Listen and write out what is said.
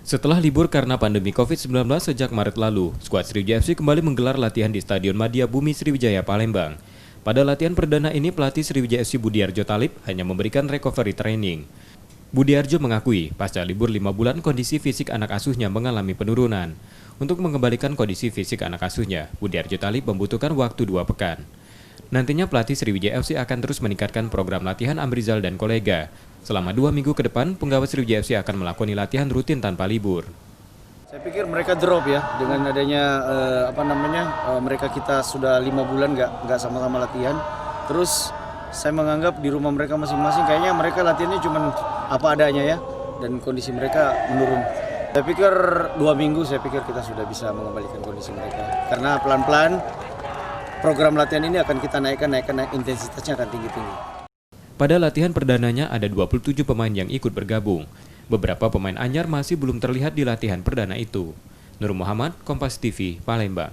Setelah libur karena pandemi COVID-19 sejak Maret lalu, skuad Sriwijaya FC kembali menggelar latihan di Stadion Madia Bumi Sriwijaya Palembang. Pada latihan perdana ini, pelatih Sriwijaya FC Budiarjo Talib hanya memberikan recovery training. Budiarjo mengakui, pasca libur 5 bulan kondisi fisik anak asuhnya mengalami penurunan. Untuk mengembalikan kondisi fisik anak asuhnya, Budiarjo Talib membutuhkan waktu 2 pekan. Nantinya pelatih Sriwijaya FC akan terus meningkatkan program latihan Amrizal dan kolega. Selama 2 minggu ke depan, penggawa Sriwijaya FC akan melakoni latihan rutin tanpa libur. Saya pikir mereka drop ya dengan adanya mereka kita sudah 5 bulan nggak sama-sama latihan. Terus saya menganggap di rumah mereka masing-masing kayaknya mereka latihannya cuma apa adanya ya dan kondisi mereka menurun. Saya pikir 2 minggu saya pikir kita sudah bisa mengembalikan kondisi mereka karena pelan-pelan program latihan ini akan kita naikkan intensitasnya akan tinggi-tinggi. Pada latihan perdananya ada 27 pemain yang ikut bergabung. Beberapa pemain anyar masih belum terlihat di latihan perdana itu. Nur Muhammad, Kompas TV, Palembang.